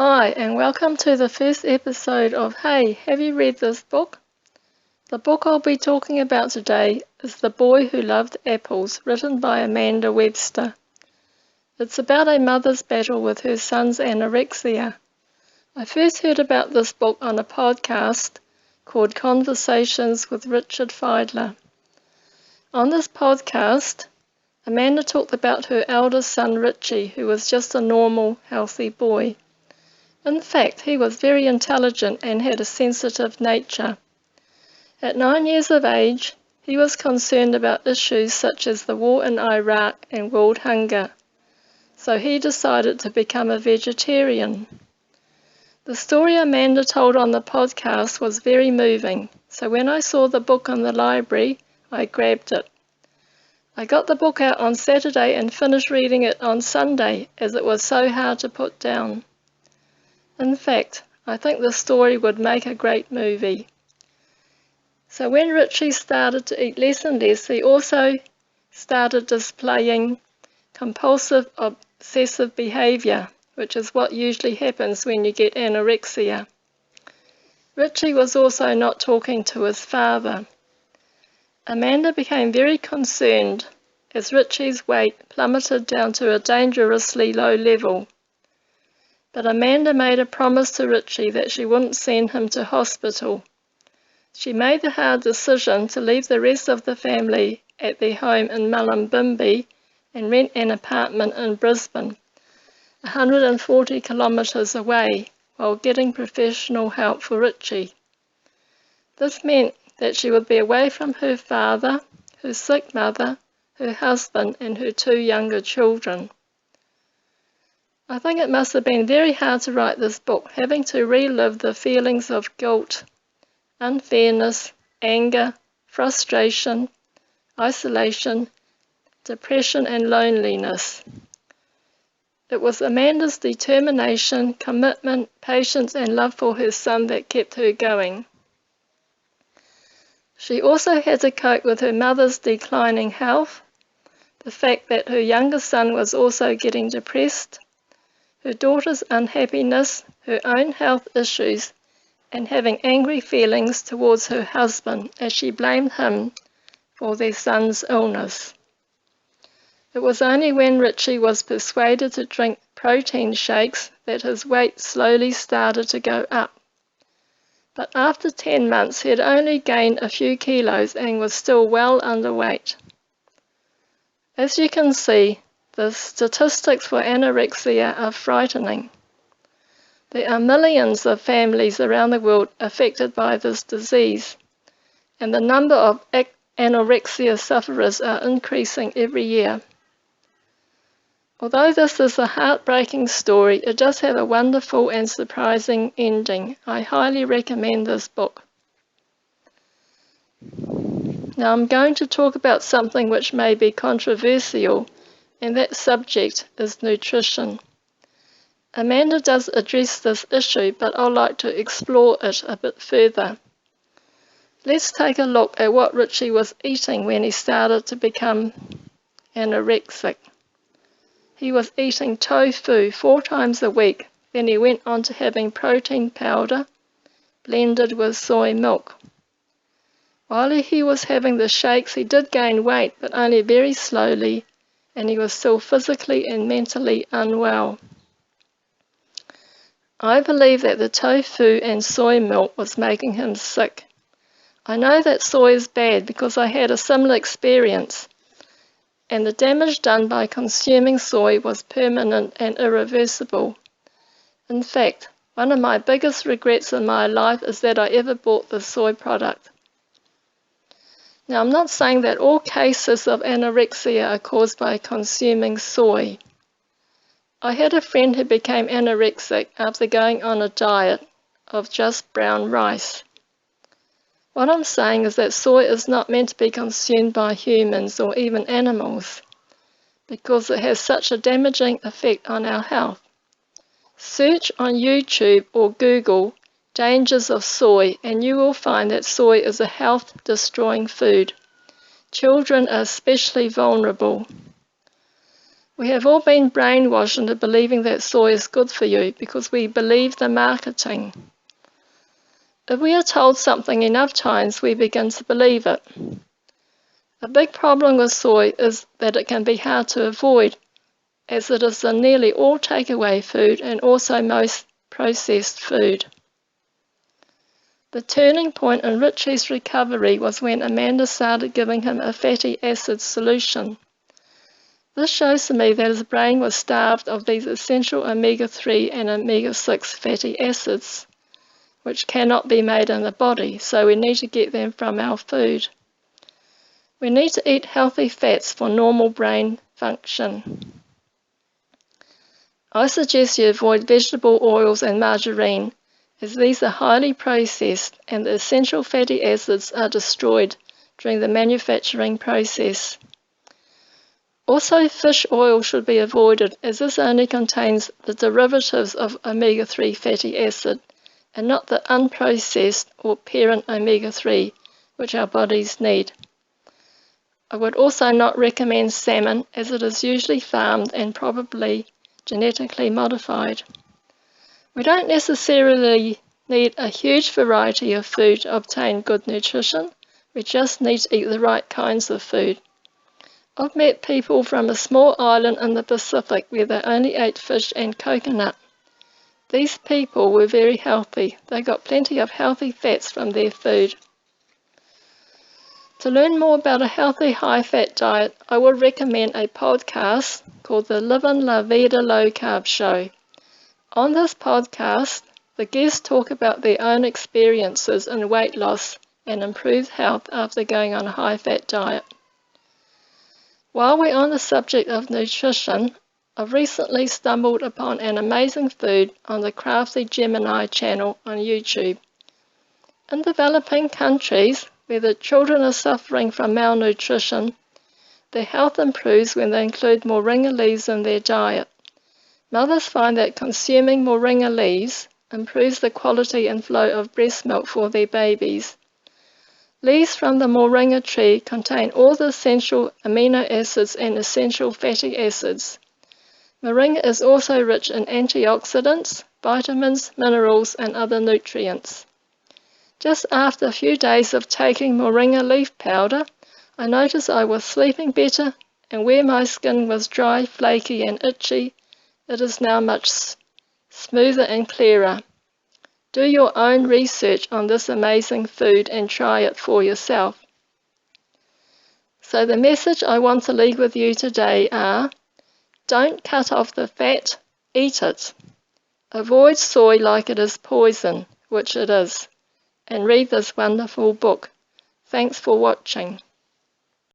Hi, and welcome to the first episode of Hey, have you read this book? The book I'll be talking about today is The Boy Who Loved Apples, written by Amanda Webster. It's about a mother's battle with her son's anorexia. I first heard about this book on a podcast called Conversations with Richard Feidler. On this podcast, Amanda talked about her eldest son Richie, who was just a normal, healthy boy. In fact, he was very intelligent and had a sensitive nature. At 9 years of age, he was concerned about issues such as the war in Iraq and world hunger, so he decided to become a vegetarian. The story Amanda told on the podcast was very moving, so when I saw the book in the library, I grabbed it. I got the book out on Saturday and finished reading it on Sunday, as it was so hard to put down. In fact, I think the story would make a great movie. So when Richie started to eat less and less, he also started displaying compulsive obsessive behaviour, which is what usually happens when you get anorexia. Richie was also not talking to his father. Amanda became very concerned as Richie's weight plummeted down to a dangerously low level. But Amanda made a promise to Richie that she wouldn't send him to hospital. She made the hard decision to leave the rest of the family at their home in Mullumbimby and rent an apartment in Brisbane, 140 kilometres away, while getting professional help for Richie. This meant that she would be away from her father, her sick mother, her husband and her 2 younger children. I think it must have been very hard to write this book, having to relive the feelings of guilt, unfairness, anger, frustration, isolation, depression and loneliness. It was Amanda's determination, commitment, patience and love for her son that kept her going. She also had to cope with her mother's declining health, the fact that her younger son was also getting depressed, her daughter's unhappiness, her own health issues, and having angry feelings towards her husband as she blamed him for their son's illness. It was only when Richie was persuaded to drink protein shakes that his weight slowly started to go up. But after 10 months, he had only gained a few kilos and was still well underweight. As you can see, the statistics for anorexia are frightening. There are millions of families around the world affected by this disease, and the number of anorexia sufferers are increasing every year. Although this is a heartbreaking story, it does have a wonderful and surprising ending. I highly recommend this book. Now I'm going to talk about something which may be controversial, and that subject is nutrition. Amanda does address this issue, but I'd like to explore it a bit further. Let's take a look at what Richie was eating when he started to become anorexic. He was eating tofu 4 times a week, then he went on to having protein powder blended with soy milk. While he was having the shakes, he did gain weight, but only very slowly, and he was still physically and mentally unwell. I believe that the tofu and soy milk was making him sick. I know that soy is bad because I had a similar experience, and the damage done by consuming soy was permanent and irreversible. In fact, one of my biggest regrets in my life is that I ever bought the soy product. Now, I'm not saying that all cases of anorexia are caused by consuming soy. I had a friend who became anorexic after going on a diet of just brown rice. What I'm saying is that soy is not meant to be consumed by humans or even animals, because it has such a damaging effect on our health. Search on YouTube or Google dangers of soy, and you will find that soy is a health-destroying food. Children are especially vulnerable. We have all been brainwashed into believing that soy is good for you because we believe the marketing. If we are told something enough times, we begin to believe it. A big problem with soy is that it can be hard to avoid, as it is in nearly all takeaway food and also most processed food. The turning point in Richie's recovery was when Amanda started giving him a fatty acid solution. This shows to me that his brain was starved of these essential omega-3 and omega-6 fatty acids, which cannot be made in the body, so we need to get them from our food. We need to eat healthy fats for normal brain function. I suggest you avoid vegetable oils and margarine, as these are highly processed and the essential fatty acids are destroyed during the manufacturing process. Also, fish oil should be avoided, as this only contains the derivatives of omega-3 fatty acid and not the unprocessed or parent omega-3, which our bodies need. I would also not recommend salmon, as it is usually farmed and probably genetically modified. We don't necessarily need a huge variety of food to obtain good nutrition. We just need to eat the right kinds of food. I've met people from a small island in the Pacific where they only ate fish and coconut. These people were very healthy. They got plenty of healthy fats from their food. To learn more about a healthy high-fat diet, I would recommend a podcast called the Livin' La Vida Low Carb Show. On this podcast, the guests talk about their own experiences in weight loss and improved health after going on a high-fat diet. While we're on the subject of nutrition, I've recently stumbled upon an amazing food on the Crafty Gemini channel on YouTube. In developing countries where the children are suffering from malnutrition, their health improves when they include moringa leaves in their diet. Mothers find that consuming moringa leaves improves the quality and flow of breast milk for their babies. Leaves from the moringa tree contain all the essential amino acids and essential fatty acids. Moringa is also rich in antioxidants, vitamins, minerals, and other nutrients. Just after a few days of taking moringa leaf powder, I noticed I was sleeping better, and where my skin was dry, flaky, and itchy, it is now much smoother and clearer. Do your own research on this amazing food and try it for yourself. So the message I want to leave with you today are, don't cut off the fat, eat it. Avoid soy like it is poison, which it is, and read this wonderful book. Thanks for watching.